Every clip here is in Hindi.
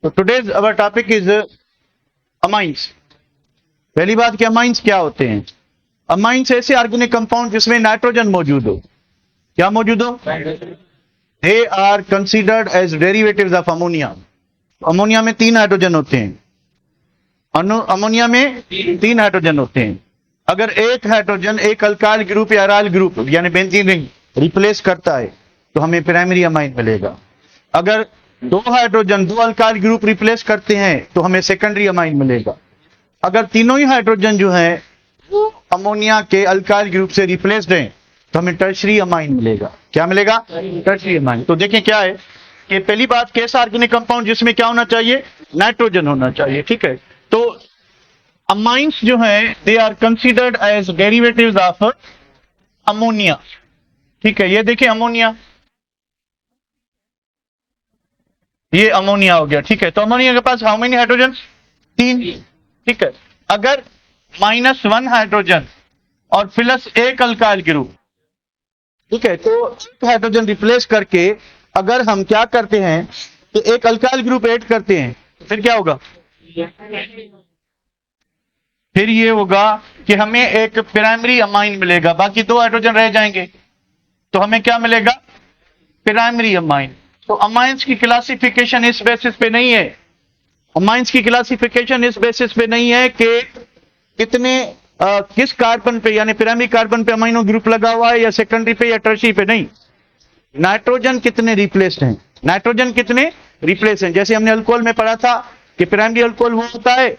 तो today's our topic is amines. पहली बात कि अमाइंस क्या होते हैं। अमाइंस ऐसे ऑर्गेनिक कंपाउंड जिसमें नाइट्रोजन मौजूद हो। क्या मौजूद हो? They are considered as derivatives of ammonia. Ammonia में 3 हाइड्रोजन होते हैं। अमोनिया में 3 हाइड्रोजन होते हैं। अगर एक हाइड्रोजन एक अल्काइल ग्रुप या एराइल ग्रुप यानी बेंजीन रिंग रिप्लेस करता है तो हमें प्राइमरी अमाइन मिलेगा। अगर 2 हाइड्रोजन 2 अल्काइल ग्रुप रिप्लेस करते हैं तो हमें सेकेंडरी अमाइन मिलेगा। अगर तीनों ही हाइड्रोजन जो है वो अमोनिया के अल्काइल ग्रुप से रिप्लेस्ड हैं तो हमें टर्शरी अमाइन मिलेगा। क्या मिलेगा? Tertiary amine. तो देखें क्या है कि पहली बात कैसा ऑर्गेनिक कंपाउंड जिसमें क्या होना चाहिए? नाइट्रोजन होना चाहिए। ठीक है, तो अमाइंस जो है they are considered as derivatives of ammonia. ठीक है, ये देखिए अमोनिया, ये अमोनिया हो गया। ठीक है, तो अमोनिया के पास हाउ मेनी हाइड्रोजन? 3। ठीक है, अगर -1 हाइड्रोजन और प्लस एक अल्काइल ग्रुप, ठीक है, तो एक हाइड्रोजन रिप्लेस करके अगर हम क्या करते हैं तो एक अल्काइल ग्रुप ऐड करते हैं फिर क्या होगा? फिर ये होगा कि हमें एक प्राइमरी अमाइन मिलेगा, बाकी 2 हाइड्रोजन रह जाएंगे तो हमें क्या मिलेगा? Primary amine. तो अमाइंस की क्लासिफिकेशन इस बेसिस पे नहीं है। अमाइंस की क्लासिफिकेशन इस बेसिस पे नहीं है कि कितने किस कार्बन पे यानी प्राइमरी कार्बन पे अमाइनो ग्रुप लगा हुआ है या सेकेंडरी पे या टर्शरी पे, नहीं। नाइट्रोजन कितने रिप्लेस्ड हैं, नाइट्रोजन कितने रिप्लेस हैं। जैसे हमने अल्कोहल में पढ़ा था कि प्राइमरी अल्कोहल वो होता है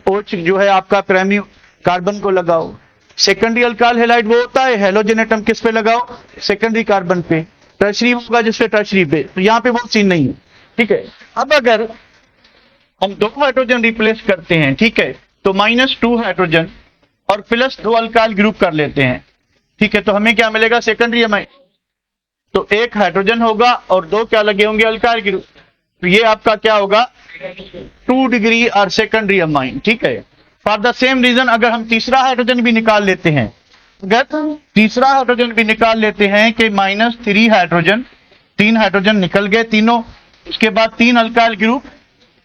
OH जो है आपका प्राइमरी कार्बन को लगाओ। सेकेंडरी अल्काइल हैलाइड वो होता है हेलोजन एटम किस पे लगाओ? सेकेंडरी कार्बन पे। टर्शरी होगा जिसपे टर्शरी पे। तो यहाँ पे वो सीन नहीं है। ठीक है, अब अगर हम 2 हाइड्रोजन रिप्लेस करते हैं, ठीक है, तो -2 हाइड्रोजन और प्लस 2 अल्काइल ग्रुप कर लेते हैं। ठीक है, तो हमें क्या मिलेगा? Secondary amine. तो 1 हाइड्रोजन होगा और 2 क्या लगे होंगे? Alkyl group. तो ये आपका क्या होगा? 2 डिग्री और सेकेंडरी अमाइन। ठीक है, फॉर द सेम रीजन अगर हम तीसरा हाइड्रोजन भी निकाल लेते हैं, अगर तीसरा हाइड्रोजन भी निकाल लेते हैं कि -3 हाइड्रोजन, 3 हाइड्रोजन निकल गए तीनों, उसके बाद 3 अल्काइल ग्रुप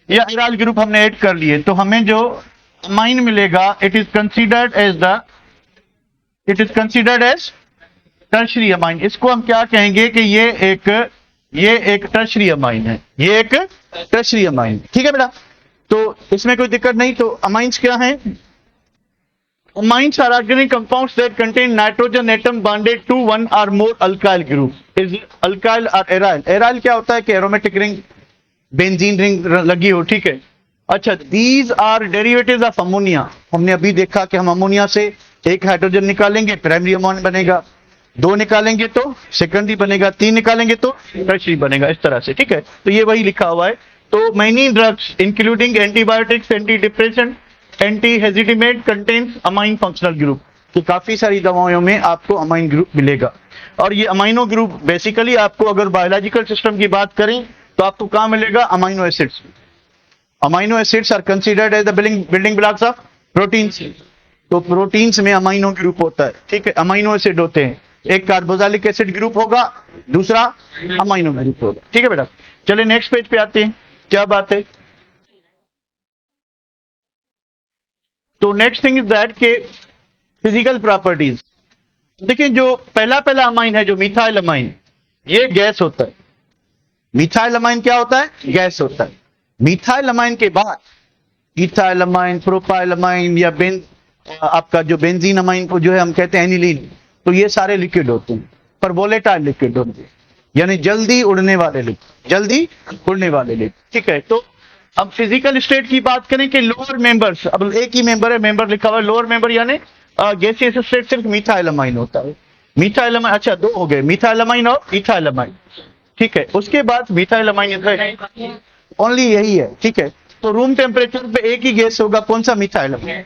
या एराइल ग्रुप हमने ऐड कर लिए, तो हमें जो अमाइन मिलेगा it is considered as tertiary amine. इसको हम क्या कहेंगे कि ये एक टर्शरी अमाइन है, ये एक टर्शरी अमाइन। ठीक है बेटा, तो इसमें कोई दिक्कत नहीं। तो अमाइंस क्या है? Amines are organic compounds that contain nitrogen atom bonded to 1 और more alkyl group. Is alkyl और एराइल। एराइल क्या होता है कि एरोमेटिक रिंग, बेंजीन रिंग लगी हो। ठीक है, अच्छा, these are derivatives of ammonia. हमने अभी देखा कि हम अमोनिया से 1 हाइड्रोजन निकालेंगे प्राइमरी अमाइन बनेगा, 2 निकालेंगे तो सेकेंडरी बनेगा, 3 निकालेंगे तो टर्शरी बनेगा, इस तरह से। ठीक है, तो ये वही लिखा हुआ है। तो many drugs including antibiotics, anti depression, anti हेजिटिमेट कंटेन्स अमाइन फंक्शनल ग्रुप। कि काफी सारी दवाओं में आपको अमाइन ग्रुप मिलेगा। और ये अमाइनो ग्रुप बेसिकली आपको अगर बायोलॉजिकल सिस्टम की बात करें तो आपको कहां मिलेगा? Amino acids. Amino acids are considered as the building blocks of proteins. तो प्रोटीन्स में अमाइनो ग्रुप होता है। ठीक है, अमाइनो एसिड होते हैं, एक कार्बोक्सिलिक एसिड ग्रुप होगा, दूसरा अमाइनो ग्रुप होगा। ठीक है बेटा, चलिए नेक्स्ट पेज पे आते हैं। क्या बात है? तो नेक्स्ट थिंग इज दैट के फिजिकल प्रॉपर्टीज। देखिए, जो पहला अमाइन है जो मिथाइल अमाइन, ये गैस होता है। मिथाइल अमाइन क्या होता है? गैस होता है। मिथाइल अमाइन के बाद इथाइल अमाइन, प्रोपाइल अमाइन या आपका जो बेंजीन अमाइन को जो है हम कहते हैं एनिलीन, तो ये सारे लिक्विड होते हैं, पर वोलेटाइल लिक्विड होते हैं, यानी जल्दी उड़ने वाले लिक्विड। ठीक है, तो अब फिजिकल स्टेट की बात करें कि लोअर मेंबर्स, अब एक ही मेंबर है, मेंबर लिखा हुआ है लोअर मेंबर, यानी गैसियस स्टेट सिर्फ मिथाइल अमाइन होता है। मिथाइल अमाइन, अच्छा 2 हो गए, मिथाइल अमाइन और इथाइल अमाइन। ठीक है, उसके बाद मिथाइल अमाइन ओनली यही है। ठीक है, तो रूम टेम्परेचर पे एक ही गैस होगा, कौन सा? Methyl amine.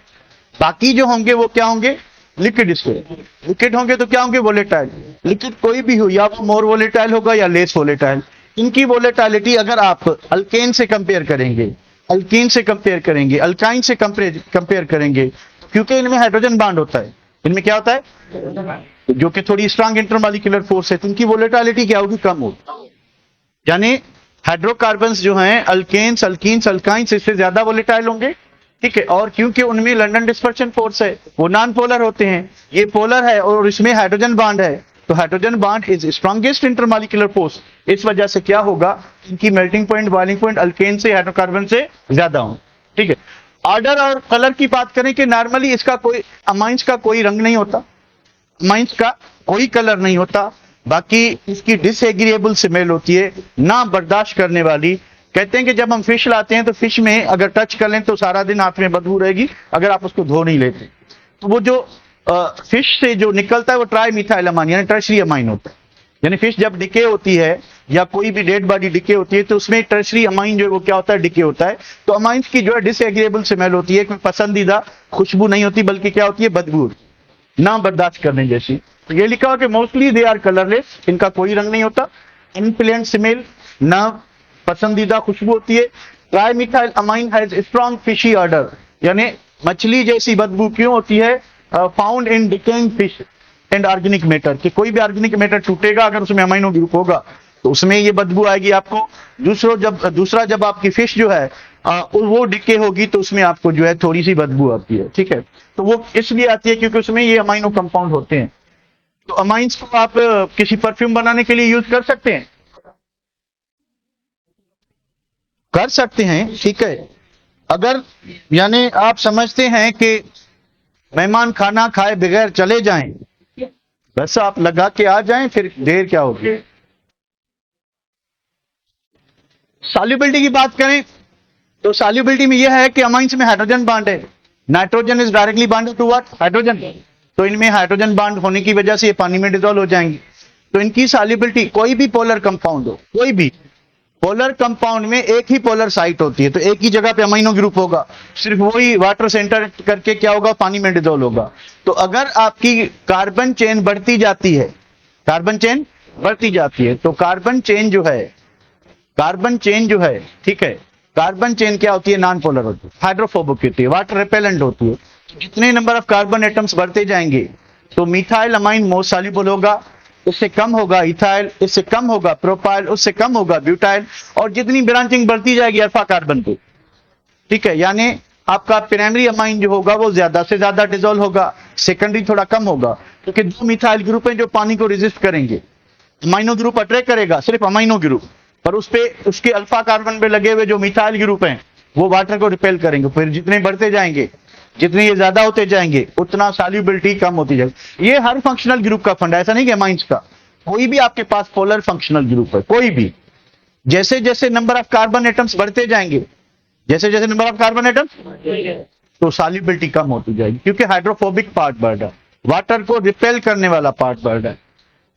बाकी जो होंगे वो क्या होंगे? Liquid state. लिक्विड होंगे तो क्या होंगे? वोलेटाइल। लिक्विड कोई भी हो, या वो मोर वोलेटाइल होगा या लेस वोलेटाइल। इनकी वोलेटिलिटी अगर आप अल्केन से कंपेयर करेंगे, अल्कीन से कंपेयर करेंगे, अल्काइन से कंपेयर करेंगे, क्योंकि इनमें हाइड्रोजन बॉन्ड होता है, इनमें क्या होता है जो कि थोड़ी स्ट्रांग इंटरमॉलिक्यूलर फोर्स है, तो इनकी वोलेटिलिटी क्या होगी? कम होगी। यानी हाइड्रोकार्बन्स जो हैं अल्केन्स, अल्कीन्स, अल्काइंस इससे ज्यादा वोलेटाइल होंगे, ठीक है। और क्योंकि उनमें लंडन डिस्पर्शन फोर्स है, वो नॉन पोलर होते हैं, ये पोलर है और इसमें हाइड्रोजन बॉन्ड है, तो hydrogen bond is strongest intermolecular force. इस वजह से क्या होगा, इनकी melting point, boiling point alkane से, हाइड्रोकार्बन से ज्यादा हो, ठीक है। ऑर्डर और कलर की बात करें कि नॉर्मली इसका कोई, अमाइंस का कोई रंग नहीं होता, अमाइंस का कोई कलर नहीं होता, बाकी इसकी डिसएग्रीएबल स्मेल होती है, ना बर्दाश्त करने वाली। कहते हैं कि जब हम फिश लाते हैं तो फिश में अगर टच कर लें तो सारा दिन हाथ में बदबू रहेगी अगर आप उसको धो नहीं लेते। तो वो जो फिश से जो निकलता है वो ट्राई मिथाइल अमाइन यानी टर्शरी अमाइन होता है। यानी फिश जब डिके होती है या कोई भी डेड बॉडी डिके होती है तो उसमें टर्शरी अमाइन जो है वो क्या होता है, डिके होता है। तो अमाइंस की जो है डिसएग्रीएबल स्मेल होती है, कोई पसंदीदा खुशबू नहीं होती, बल्कि क्या होती है, बदबू, ना बर्दाश्त करने जैसी। तो ये लिखा हुआ कि मोस्टली दे आर कलरलेस, इनका कोई रंग नहीं होता, अनप्लेजेंट स्मेल, ना पसंदीदा खुशबू होती है। Tri methyl amine has strong fishy order, यानी मछली जैसी बदबू क्यों होती है, found in decaying fish and organic matter, कि कोई भी ऑर्गेनिक मैटर टूटेगा अगर उसमें अमाइनो ग्रुप होगा तो उसमें ये बदबू आएगी आपको। दूसरा जब आपकी फिश जो है वो डिके होगी तो उसमें आपको जो है थोड़ी सी बदबू आती है, ठीक है। तो वो इसलिए आती है क्योंकि उसमें ये अमाइनो कंपाउंड होते हैं। तो अमाइंस को आप किसी परफ्यूम बनाने के लिए यूज कर सकते हैं, कर सकते हैं, ठीक है। अगर यानी आप समझते हैं कि मेहमान खाना खाए बगैर चले जाएं, बस आप लगा के आ जाएं, फिर देर क्या होगी। सॉल्युबिलिटी की बात करें तो सॉल्युबिलिटी में यह है कि अमाइंस में हाइड्रोजन बॉन्ड है, nitrogen is directly bonded to what, hydrogen, तो इनमें हाइड्रोजन बॉन्ड होने की वजह से ये पानी में डिसॉल्व हो जाएंगे। तो इनकी सॉल्युबिलिटी, कोई भी पोलर कंपाउंड हो, कोई भी पोलर कंपाउंड में एक ही पोलर साइट होती है, तो एक ही जगह पे अमीनो ग्रुप होगा, सिर्फ वही वाटर सेंटर करके क्या होगा, पानी में डिसॉल्व होगा। तो अगर आपकी कार्बन चेन बढ़ती जाती है, कार्बन चेन बढ़ती जाती है, तो कार्बन चेन जो है, ठीक है, कार्बन चेन क्या होती है, नॉन पोलर होती है, हाइड्रोफोबिक होती है, वाटर रिपेलेंट होती है। जितने नंबर ऑफ कार्बन एटम्स बढ़ते जाएंगे तो मिथाइल अमाइन मोस्ट सॉल्युबल होगा, इससे कम होगा इथाइल, इससे कम होगा प्रोपाइल, उससे कम होगा ब्यूटाइल, और जितनी ब्रांचिंग बढ़ती जाएगी अल्फा कार्बन पे, ठीक है, यानी आपका प्राइमरी अमाइन जो होगा वो ज्यादा से ज्यादा डिसॉल्व होगा, सेकेंडरी थोड़ा कम होगा, क्योंकि दो मिथाइल ग्रुप हैं जो पानी को रेजिस्ट करेंगे। अमाइनो ग्रुप अट्रैक्ट करेगा सिर्फ अमाइनो ग्रुप, पर उस पे उसके अल्फा कार्बन पे लगे हुए जो मिथाइल ग्रुप हैं वो वाटर को रिपेल करेंगे। फिर जितने बढ़ते जाएंगे, जितने ये ज्यादा होते जाएंगे, उतना सॉल्युबिलिटी कम होती जाएगी। ये हर फंक्शनल ग्रुप का फंड है, ऐसा नहीं कि अमाइंस का, कोई भी आपके पास पोलर फंक्शनल ग्रुप है, कोई भी, जैसे जैसे नंबर ऑफ कार्बन एटम्स बढ़ते जाएंगे, जैसे जैसे नंबर ऑफ कार्बन एटम्स, तो सॉल्युबिलिटी कम होती जाएगी, क्योंकि हाइड्रोफोबिक पार्ट बढ़ रहा है, वाटर को रिपेल करने वाला पार्ट बढ़ रहा है।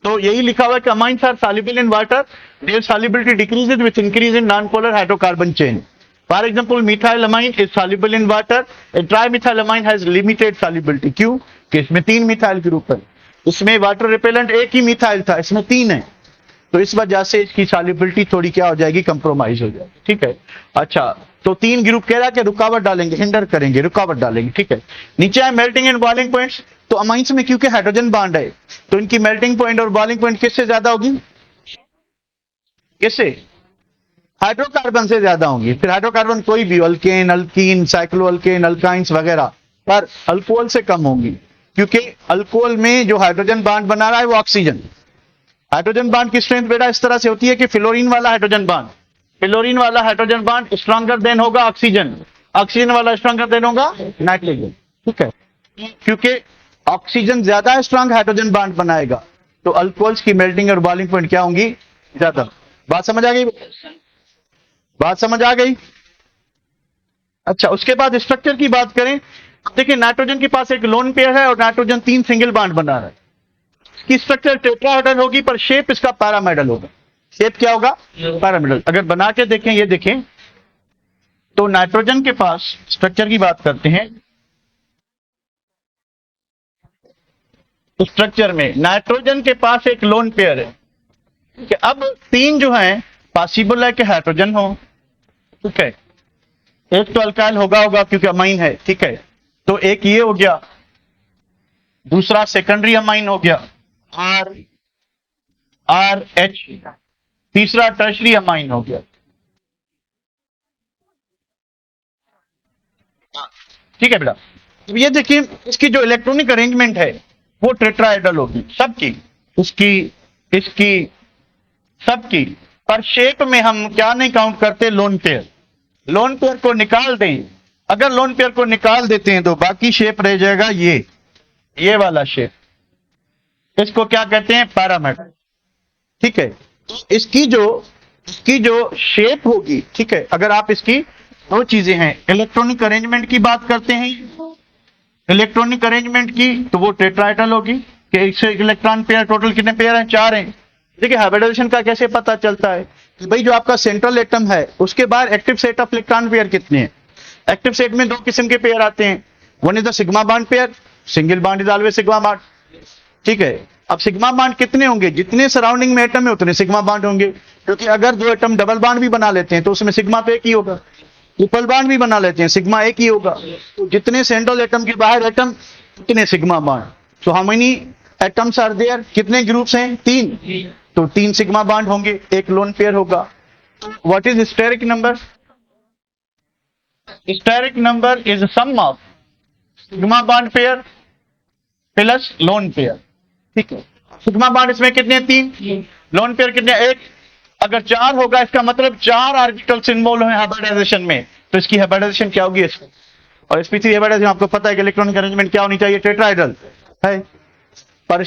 तो यही लिखा हुआ है कि amines are soluble in water, their solubility decreases with increase in non polar hydrocarbon chain. For example, methyl amine is soluble in water. A trimethyl amine has limited solubility. क्यों? कि इसमें 3 मिथाइल ग्रुप है, इसमें वाटर रिपेलेंट एक ही मिथाइल था, इसमें 3 है, तो इस वजह से इसकी सॉल्युबिलिटी थोड़ी क्या हो जाएगी, कंप्रोमाइज हो जाएगी, ठीक है। अच्छा, तो 3 ग्रुप कह रहा है कि रुकावट डालेंगे, हिंडर करेंगे, रुकावट डालेंगे, ठीक है। नीचे है मेल्टिंग एंड बॉइलिंग पॉइंट्स। तो अमाइंस में क्योंकि हाइड्रोजन बॉन्ड है तो इनकी मेल्टिंग पॉइंट और बॉइलिंग पॉइंट किससे ज्यादा होगी, किससे, हाइड्रोकार्बन से ज्यादा होंगी। फिर हाइड्रोकार्बन कोई भी, अल्केन, अल्कीन, साइक्लोअल्केन, अल्काइंस वगैरह, पर अल्कोहल से कम होंगी, क्योंकि अल्कोहल में जो हाइड्रोजन बॉन्ड बना रहा है वो ऑक्सीजन, हाइड्रोजन बॉन्ड की स्ट्रेंथ बेटा इस तरह से होती है कि फ्लोरीन वाला हाइड्रोजन बॉन्ड स्ट्रॉन्गर देन होगा ऑक्सीजन, ऑक्सीजन वाला स्ट्रॉन्गर देन होगा नाइट्रोजन, ठीक है। क्योंकि ऑक्सीजन ज्यादा स्ट्रॉन्ग हाइड्रोजन बॉन्ड बनाएगा, तो अल्कोहल्स की मेल्टिंग और बॉइलिंग पॉइंट क्या होंगी, ज्यादा। बात समझ आ गई, बात समझ आ गई। अच्छा, उसके बाद स्ट्रक्चर की बात करें, देखिए नाइट्रोजन के पास एक लोन पेयर है और नाइट्रोजन 3 सिंगल बॉन्ड बना रहा है। इसकी स्ट्रक्चर टेट्राहेड्रल होगी पर शेप इसका पैरामेडल होगा। शेप क्या होगा, पैरामेडल। अगर बना के देखें, ये देखें, तो नाइट्रोजन के पास स्ट्रक्चर की बात करते हैं, तो स्ट्रक्चर में नाइट्रोजन के पास एक लोन पेयर है कि अब 3 जो है पॉसिबल है कि हाइड्रोजन हो, ठीक है, एक तो अल्काइल होगा क्योंकि अमाइन है, ठीक है, तो एक ये हो गया, दूसरा सेकेंडरी अमाइन हो गया आर एच, तीसरा टर्शरी अमाइन हो गया। ठीक है बेटा। अब ये देखिए इसकी जो इलेक्ट्रॉनिक अरेंजमेंट है वो टेट्राहेड्रल होगी सबकी, इसकी, इसकी, सबकी। पर शेप में हम क्या नहीं काउंट करते, लोन पेयर। लोन पेयर को निकाल दें, अगर लोन पेयर को निकाल देते हैं तो बाकी शेप रह जाएगा ये वाला शेप। इसको क्या कहते हैं, पैरामीटर। ठीक है, इसकी जो शेप होगी, ठीक है, अगर आप इसकी दो चीजें हैं, इलेक्ट्रॉनिक अरेंजमेंट की बात करते हैं, इलेक्ट्रॉनिक अरेंजमेंट की, तो वो टेट्राहेड्रल होगी कि इससे इलेक्ट्रॉन पेयर टोटल कितने पेयर हैं, 4 हैं। देखिए हाइब्रिडाइजेशन का कैसे पता चलता है कि भाई जो आपका सेंट्रल एटम है उसके बाहर active set of electron pair कितने हैं। एक्टिव सेट में 2 किस्म के पेयर आते हैं, one is the sigma bond pair, single bond is always sigma bond. ठीक है, अब सिग्मा बॉन्ड कितने होंगे, जितने सराउंडिंग में एटम है उतने सिग्मा बॉन्ड होंगे, क्योंकि अगर 2 एटम डबल बॉन्ड भी बना लेते हैं तो उसमें सिग्मा तो एक ही होगा, ट्रिपल बॉन्ड भी बना लेते हैं सिग्मा एक ही होगा। तो जितने सेंट्रल एटम के बाहर एटम उतने sigma bond. So how many atoms are there, कितने ग्रुप्स हैं, 3, तो 3 सिग्मा बॉन्ड होंगे, एक लोन पेयर होगा। What is steric number, steric number is sum of sigma bond pair plus lone pair. ठीक है, सिग्मा बॉन्ड इसमें कितने, 3, लोन पेयर कितने, 1। अगर 4 होगा इसका मतलब 4 ऑर्बिटल्स इन्वॉल्व हैं हाइब्रिडाइजेशन में, तो इसकी हाइब्रिडाइजेशन क्या होगी, sp3। और sp3 हाइब्रिडाइजेशन आपको पता है कि इलेक्ट्रॉनिक अरेंजमेंट क्या होनी चाहिए, टेट्राहेड्रल है। पर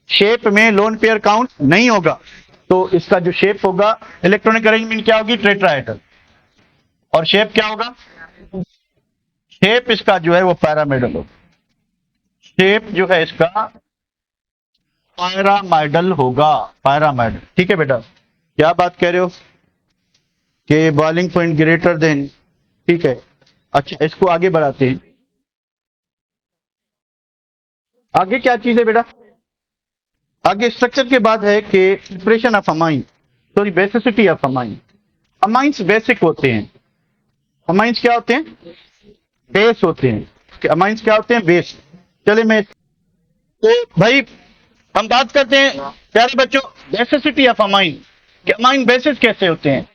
शेप में लोन पेयर काउंट नहीं होगा, तो इसका जो शेप होगा, इलेक्ट्रॉनिक अरेंजमेंट क्या होगी, टेट्राहेड्रल। और शेप क्या होगा, शेप इसका जो है वो पैरामिडल होगा, शेप जो है इसका पैरामाइडल होगा, पैरामाइडल। ठीक है बेटा, क्या बात कह रहे हो कि बॉइलिंग पॉइंट ग्रेटर देन, ठीक है। अच्छा, इसको आगे बढ़ाते हैं, आगे क्या चीज है बेटा, आगे स्ट्रक्चर के बाद है कि preparation of amine, sorry basicity of amine. Amines basic होते हैं, अमाइंस क्या होते हैं, बेस होते हैं, कि अमाइंस क्या होते हैं, बेस। चले मैं, तो भाई हम बात करते हैं प्यारे बच्चों बेसिसिटी ऑफ अमाइन, कि अमाइन बेसिस कैसे होते हैं।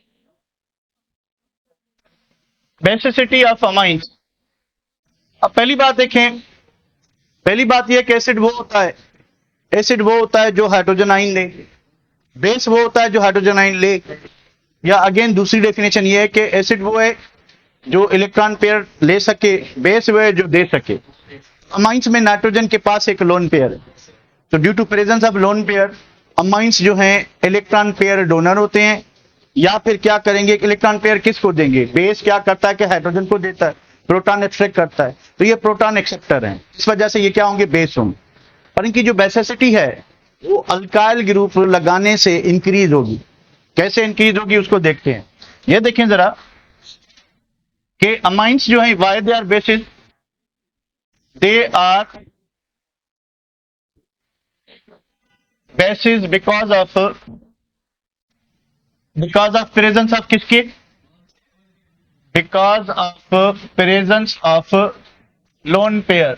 बेसिसिटी ऑफ अमाइन, अब पहली बात देखें, पहली बात यह कि एसिड वो होता है, एसिड वो होता है जो हाइड्रोजन आयन ले, बेस वो होता है जो हाइड्रोजन आयन ले, या अगेन दूसरी डेफिनेशन ये है कि एसिड वो है जो इलेक्ट्रॉन पेयर ले सके, बेस वो है जो दे सके। अमाइंस में नाइट्रोजन के पास एक लोन पेयर है, तो due to presence of lone pair amines जो हैं इलेक्ट्रॉन पेयर डोनर होते हैं, या फिर क्या करेंगे, इलेक्ट्रॉन पेयर किसको देंगे, बेस क्या करता है कि हाइड्रोजन को देता है, प्रोटॉन एक्सट्रैक्ट करता है, तो ये प्रोटॉन एक्सेप्टर हैं, इस वजह से ये क्या होंगे, बेस होंगे। और इनकी जो बेसिसिटी है वो अल्काइल ग्रुप लगाने से इंक्रीज होगी। कैसे इंक्रीज होगी उसको देखते हैं, ये देखें जरा कि अमाइंस जो है why they are bases, they are bases because of presence of किसके, because of presence of lone pair,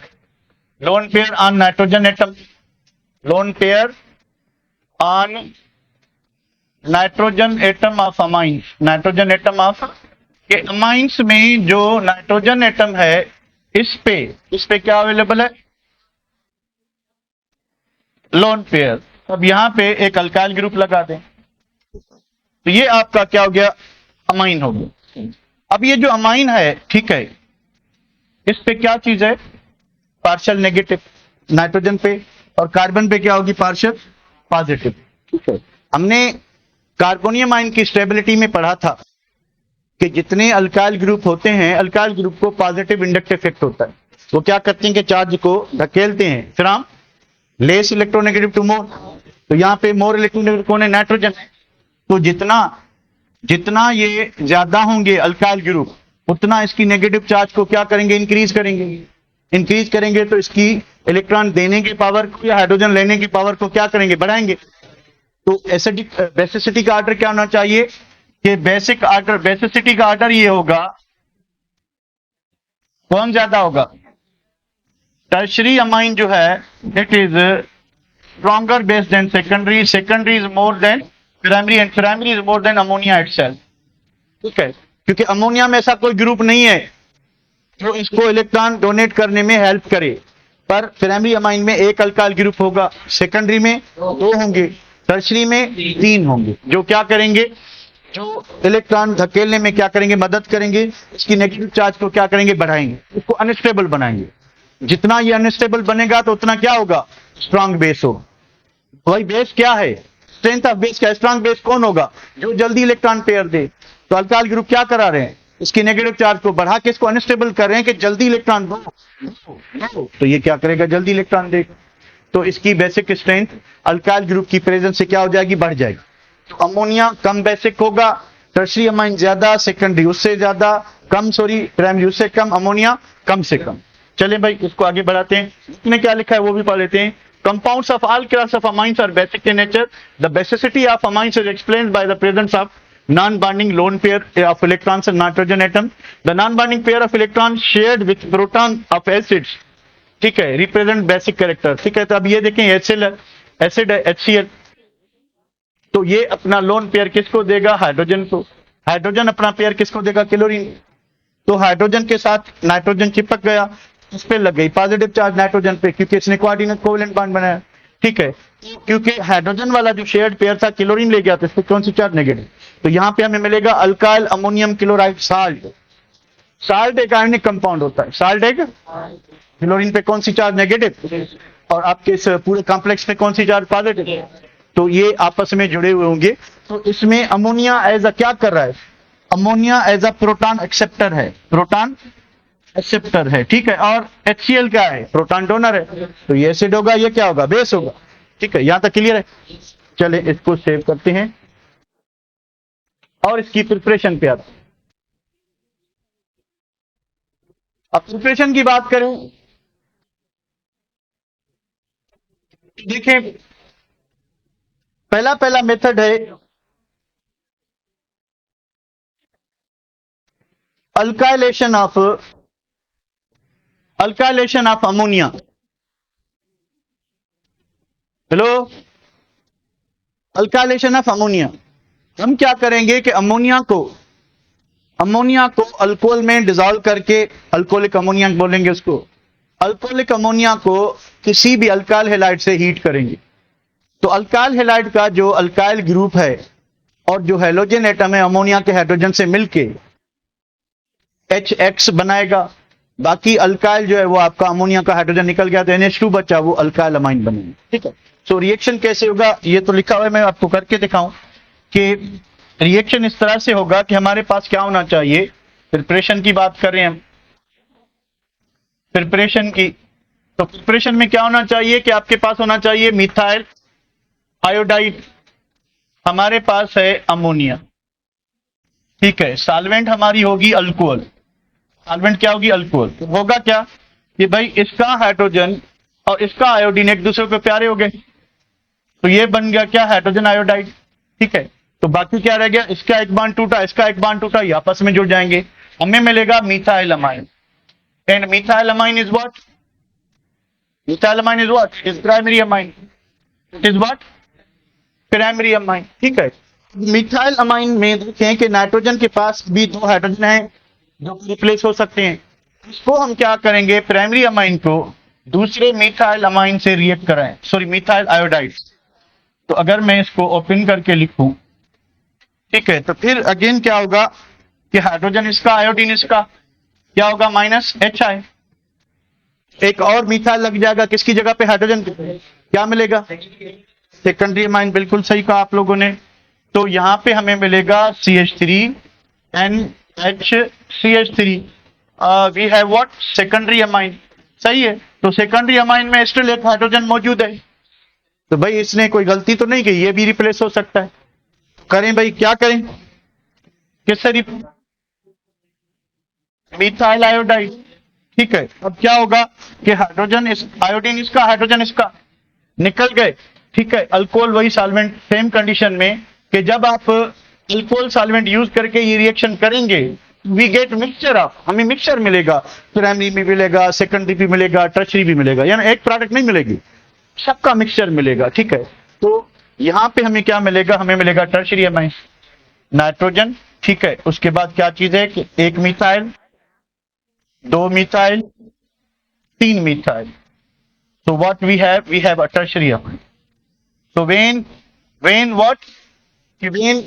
lone pair on nitrogen atom, lone pair on nitrogen atom of amines, nitrogen atom of, के अमाइंस में जो नाइट्रोजन एटम है इस पे क्या अवेलेबल है, लोन पेयर। अब यहां पे एक अल्काइल ग्रुप लगा दें, तो ये आपका क्या हो गया, अमाइन हो गया। अब ये जो अमाइन है, ठीक है, इस पे क्या चीज है, पार्शियल नेगेटिव नाइट्रोजन पे, और कार्बन पे क्या होगी, पार्शियल पॉजिटिव। ठीक है, हमने कार्बोनियम आयन की स्टेबिलिटी में पढ़ा था कि जितने अल्काइल ग्रुप होते हैं, अल्काइल ग्रुप को पॉजिटिव इंडक्टिव इफेक्ट होता है, वो क्या करते हैं कि चार्ज को धकेलते हैं, फिर हम लेस इलेक्ट्रोनेगेटिव टू मोर, तो यहाँ पे मोर इलेक्ट्रोनेगेटिव कौन है, नाइट्रोजन है। तो जितना ये ज्यादा होंगे अल्काइल ग्रुप, उतना इसकी नेगेटिव चार्ज को क्या करेंगे, इंक्रीज करेंगे, तो इसकी इलेक्ट्रॉन देने की पावर को या हाइड्रोजन लेने की पावर को क्या करेंगे, बढ़ाएंगे। तो एसिडिक बेसिसिटी का ऑर्डर क्या होना चाहिए कि बेसिक ऑर्डर, बेसिसिटी का ऑर्डर ये होगा, कौन ज्यादा होगा, टर्शरी अमाइन जो है it is stronger base than secondary, secondary is more than primary, and primary is more than ammonia itself. ठीक है, क्योंकि अमोनिया में ऐसा कोई ग्रुप नहीं है जो इसको इलेक्ट्रॉन डोनेट करने में हेल्प करे। पर प्राइमरी अमाइन में एक अल्काइल ग्रुप होगा, सेकेंडरी में 2 होंगे, टर्शरी में 3 होंगे, जो क्या करेंगे, जो इलेक्ट्रॉन धकेलने में क्या करेंगे, मदद करेंगे, इसकी नेगेटिव चार्ज को क्या करेंगे, बढ़ाएंगे, इसको अनस्टेबल बनाएंगे। जितना ये अनस्टेबल बनेगा तो उतना क्या होगा, स्ट्रांग बेस होगा। वही बेस क्या है, स्ट्रेंथ ऑफ बेस क्या है, स्ट्रांग बेस कौन होगा, जो जल्दी इलेक्ट्रॉन पेयर दे। तो अल्काइल ग्रुप क्या करा रहे हैं, इसकी नेगेटिव चार्ज को बढ़ा के इसको अनस्टेबल कर रहे हैं कि जल्दी इलेक्ट्रॉन दो, तो ये क्या करेगा, जल्दी इलेक्ट्रॉन देगा। तो इसकी बेसिक स्ट्रेंथ अल्काइल ग्रुप की प्रेजेंस से क्या हो जाएगी, बढ़ जाएगी। तो अमोनिया कम बेसिक होगा, टर्शरी अमाइन ज्यादा, सेकेंडरी उससे ज्यादा कम, सॉरी प्राइमरी उससे कम, अमोनिया कम से कम। चलें भाई इसको आगे बढ़ाते हैं, इसमें क्या लिखा है वो भी पढ़ लेते हैं। Compounds of all class of amines are basic in nature. The basicity of amines is explained by the presence of non-bonding lone pair of electrons in nitrogen atom. The non-bonding pair of electrons shared with proton of acids, ठीक है, represent basic character। ठीक है, तो अब ये देखें HCl एसिड है HCl, तो ये अपना लोन पेयर किसको देगा, हाइड्रोजन को। हाइड्रोजन अपना पेयर किसको देगा, क्लोरीन। तो हाइड्रोजन के साथ नाइट्रोजन चिपक गया, इस पे लग गई पॉजिटिव चार्ज नाइट्रोजन पे, क्योंकि इसने कोऑर्डिनेट कोवेलेंट बॉन्ड बनाया। ठीक है, क्योंकि हाइड्रोजन वाला जो शेयर्ड पेयर था क्लोरीन ले गया, तो इस पे कौन सी चार्ज, नेगेटिव। तो यहां पे हमें मिलेगा alkyl ammonium chloride salt. Salt एक आयनिक कंपाउंड होता है, साल्ट एक, क्लोरीन पे कौन सी चार्ज, नेगेटिव, और आपके इस पूरे कॉम्प्लेक्स में कौन सी चार्ज, पॉजिटिव। तो ये आपस में जुड़े हुए होंगे। तो इसमें अमोनिया एज अ क्या कर रहा है, ammonia as a proton acceptor है, प्रोटॉन एक्सेप्टर है। ठीक है, और HCl क्या है, प्रोटॉन डोनर है। तो ये एसिड होगा, ये क्या होगा, बेस होगा। ठीक है, यहां तक क्लियर है। चले इसको सेव करते हैं और इसकी प्रिपरेशन पे आते हैं। अब प्रिपरेशन की बात करें, देखें पहला मेथड है alkylation of ammonia. Hello, alkylation of ammonia. हम क्या करेंगे कि अमोनिया को अल्कोहल में डिसॉल्व करके, अल्कोहलिक अमोनिया बोलेंगे उसको, अल्कोहलिक अमोनिया को किसी भी अल्काइल हैलाइड से हीट करेंगे। तो अल्काइल हैलाइड का जो अल्काइल ग्रुप है और जो हैलोजन एटम है अमोनिया के हाइड्रोजन से मिलके HX बनाएगा। बाकी अल्काइल जो है वो आपका अमोनिया का हाइड्रोजन निकल गया तो NH2 बचा, वो अल्काइल अमाइन बनेंगे। ठीक है, सो रिएक्शन कैसे होगा ये तो लिखा हुआ है, मैं आपको करके दिखाऊं कि रिएक्शन इस तरह से होगा कि हमारे पास क्या होना चाहिए। प्रिपरेशन की बात कर रहे हैं हम, प्रिपरेशन की, तो प्रिपरेशन में क्या होना चाहिए कि आपके पास होना चाहिए मिथाइल आयोडाइड, हमारे पास है अमोनिया। ठीक है, सॉल्वेंट हमारी होगी अल्कोहल, सॉल्वेंट क्या होगी, अल्कोहल। तो होगा क्या कि भाई इसका हाइड्रोजन और इसका आयोडीन एक दूसरे को प्यारे हो गए, तो ये बन गया क्या, हाइड्रोजन आयोडाइड। ठीक है, तो बाकी क्या रह गया, इसका एक बॉन्ड टूटा, इसका एक बॉन्ड टूटा, ये आपस में जुड़ जाएंगे, हमें मिलेगा methyl amine. And methyl amine is what, methyl amine is what, is primary amine, it is what, primary amine. ठीक है, मिथाइल अमाइन में देखें कि नाइट्रोजन के पास भी 2 हाइड्रोजन है जो रिप्लेस हो सकते हैं। इसको हम क्या करेंगे, प्राइमरी अमाइन को दूसरे मिथाइल अमाइन से रिएक्ट कराएं, सॉरी मिथाइल आयोडाइड। तो अगर मैं इसको ओपन करके लिखूं, ठीक है, तो फिर अगेन क्या होगा कि हाइड्रोजन इसका, आयोडीन इसका, क्या होगा, -HI। एक और मिथाइल लग जाएगा किसकी जगह पे, हाइड्रोजन पे, क्या मिलेगा, सेकेंडरी अमाइन। बिल्कुल सही कहा आप लोगों ने। तो यहां पे हमें मिलेगा CH3NHCH3, we have what, secondary amine. सही है, तो सेकेंडरी अमाइन में स्टिल एक हाइड्रोजन मौजूद है, तो भाई इसने कोई गलती तो नहीं की, ये भी रिप्लेस हो सकता है। करें भाई, क्या करें, किससे, मिथाइल आयोडाइड। ठीक है, अब क्या होगा कि हाइड्रोजन इस, आयोडीन इसका, हाइड्रोजन इसका, निकल गए। ठीक है, अल्कोहल वही सॉल्वेंट, सेम कंडीशन में कि जब आप अल्कोहल सॉल्वेंट यूज करके ये रिएक्शन करेंगे, वी गेट मिक्सचर ऑफ, हमें मिक्सचर मिलेगा, प्राइमरी भी मिलेगा, सेकेंडरी भी मिलेगा, टर्शरी भी मिलेगा, यानी एक प्रोडक्ट नहीं मिलेगी, सबका मिक्सचर मिलेगा। ठीक है, तो यहां पे हमें क्या मिलेगा, हमें मिलेगा टर्शरी अमाइन, नाइट्रोजन। ठीक है, उसके बाद क्या चीज है कि एक methyl, 2 methyl, 3 methyl. So what we have a tertiary amine. So when what? When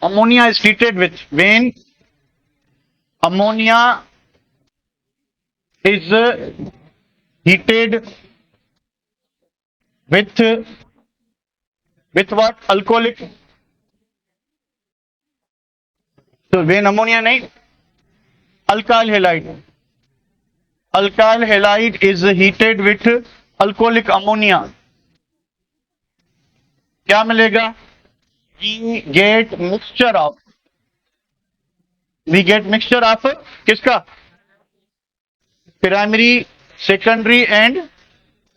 ammonia is treated with, when ammonia is heated with what? Alcoholic. So when ammonia नहीं, alkyl halide. Alkyl halide is heated with alcoholic ammonia. क्या मिलेगा? We get mixture of किसका? Primary, secondary and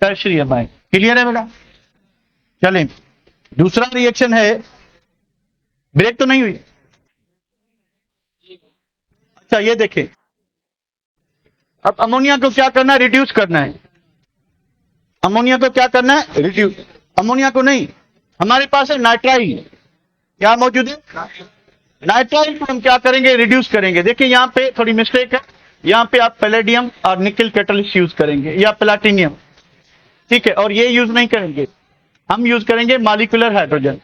tertiary amine. Clear है बेटा? चलें, दूसरा रिएक्शन है, ब्रेक तो नहीं हुई? अच्छा ये देखें, अब अमोनिया को क्या करना है? रिड्यूस करना है. अमोनिया को क्या करना है? रिड्यूस. अमोनिया को नहीं, हमारे पास है नाइट्राइल. क्या मौजूद है? नाइट्राइल को हम क्या करेंगे? रिड्यूस करेंगे. देखिए यहां पे थोड़ी मिस्टेक है, यहां पे आप पैलेडियम और निकल कैटलिस्ट यूज करेंगे या प्लैटिनियम, ठीक है, और ये यूज नहीं करेंगे, हम यूज करेंगे मॉलिक्यूलर हाइड्रोजन.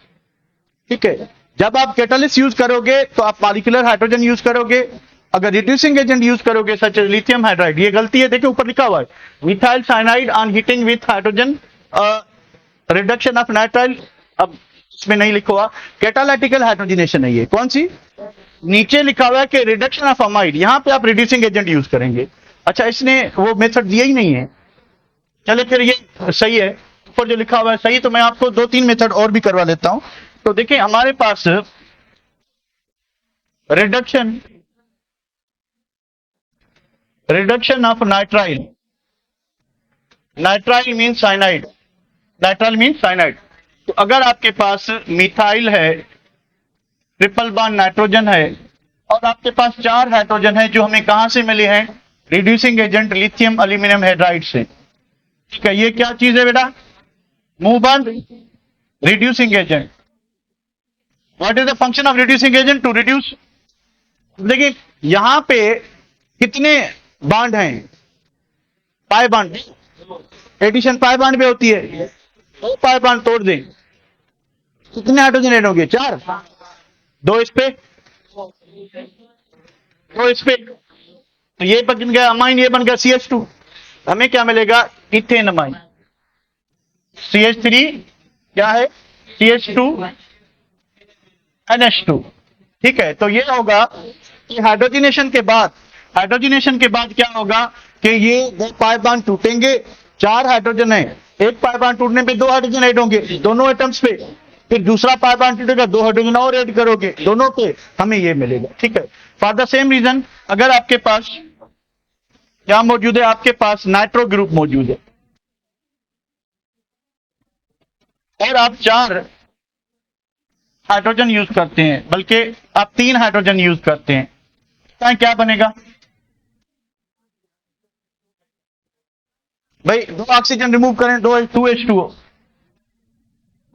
ठीक है, जब आप कैटलिस्ट यूज करोगे तो आप मॉलिक्यूलर हाइड्रोजन यूज करोगे. अगर रिड्यूसिंग एजेंट यूज करोगे सच एज लिथियम हाइड्राइड, ये गलती है. देखिए ऊपर लिखा हुआ है methyl cyanide on heating with hydrogen reduction of nitrile. अब इसमें नहीं लिखा हुआ, कैटालाइटिकल हाइड्रोजनेशन है ये. कौन सी? नीचे लिखा हुआ है कि रिडक्शन ऑफ अमाइड, यहां पे आप रिड्यूसिंग एजेंट यूज करेंगे. अच्छा इसने वो मेथड दिया ही नहीं है. चले फिर ये सही है, ऊपर जो लिखा हुआ है सही, तो मैं आपको 2-3 मेथड और भी करवा लेता हूं. तो देखिए हमारे पास reduction of nitrile. Nitrile mean cyanide. Nitrile mean cyanide. तो अगर आपके पास मिथाइल है, ट्रिपल बॉन्ड नाइट्रोजन है, और आपके पास 4 हाइड्रोजन है जो हमें कहां से मिले हैं? Reducing agent lithium aluminium hydride से. ठीक है, ये क्या चीज है बेटा? Move bond reducing agent. What is the function of reducing agent? To reduce. देखिए यहां पे कितने बॉन्ड हैं? Pi bond. Addition pi bond पे होती है, तो पाई बॉन्ड तोड़ दें, कितने हाइड्रोजन ऐड होंगे? 4. 2 इस पे, 2 इस पे, तो ये बन गया अमाइन, ये बन गया CH2. हमें क्या मिलेगा? Ethane amine. CH3 क्या है? CH2 NH2. ठीक है, तो ये होगा कि हाइड्रोजनेशन के बाद क्या होगा कि ये 2 पाई बॉन्ड टूटेंगे. 4 हाइड्रोजन है, एक पाई बॉन्ड टूटने पे 2 हाइड्रोजन ऐड होंगे दोनों एटम्स पे. फिर दूसरा पाई बॉन्ड टूटेगा, 2 हाइड्रोजन और ऐड करोगे दोनों पे, हमें ये मिलेगा. ठीक है, फॉर द सेम रीजन अगर आपके पास क्या मौजूद है? आपके पास नाइट्रो ग्रुप मौजूद है और आप 4 हाइड्रोजन यूज करते हैं, बल्कि आप 3 हाइड्रोजन यूज करते हैं, तो क्या बनेगा भाई? 2 ऑक्सीजन रिमूव करें,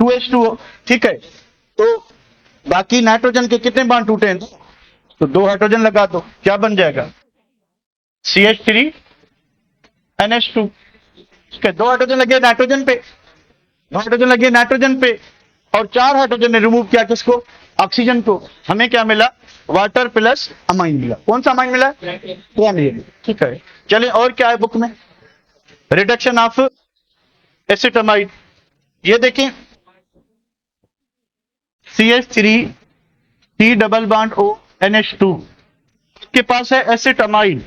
2H2O. ठीक है, तो बाकी नाइट्रोजन के कितने बॉन्ड टूटे हैं? तो 2 हाइड्रोजन लगा दो, क्या बन जाएगा? CH3 NH2. ठीक है, 2 हाइड्रोजन लगे नाइट्रोजन पे, 2 हाइड्रोजन लगे नाइट्रोजन पे, और 4 हाइड्रोजन ने रिमूव किया किसको? ऑक्सीजन को. हमें क्या मिला? वाटर प्लस अमाइन मिला. कौन सा अमाइन मिला? ठीक है, चले और क्या है बुक में? Reduction of acetamide. ये देखें CH3 C double bond O NH2 के पास है एसिटामाइड.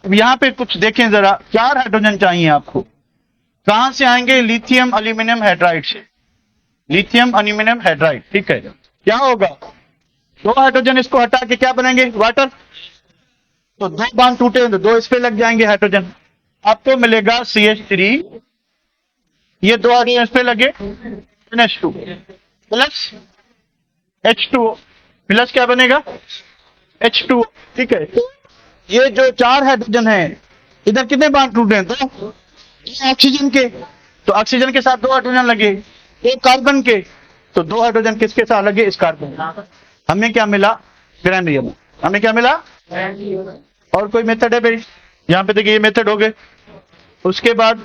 अब यहां पे कुछ देखें जरा, 4 हाइड्रोजन चाहिए आपको. कहां से आएंगे? लिथियम एल्यूमिनियम हाइड्राइड से. Lithium aluminium hydride. ठीक है, क्या होगा? 2 हाइड्रोजन इसको हटा के क्या बनाएंगे? वाटर. तो 2 बॉन्ड टूटे तो 2 इस पे लग जाएंगे हाइड्रोजन. आपको मिलेगा CH3, ये 2 हाइड्रोजन इस पे लगे, NH2 प्लस H2O प्लस क्या बनेगा? H2O. ठीक है, तो ये जो 4 हाइड्रोजन है, इधर कितने बॉन्ड टूटे हैं? 2 ऑक्सीजन के, तो ऑक्सीजन के साथ 2 हाइड्रोजन लगे, 1 कार्बन के, तो 2 हाइड्रोजन किसके साथ लगे? इस कार्बन. हमें क्या मिला? Primary amine. हमें क्या मिला? और कोई मेथड है भाई? यहाँ पे देखिए ये मेथड हो गए। उसके बाद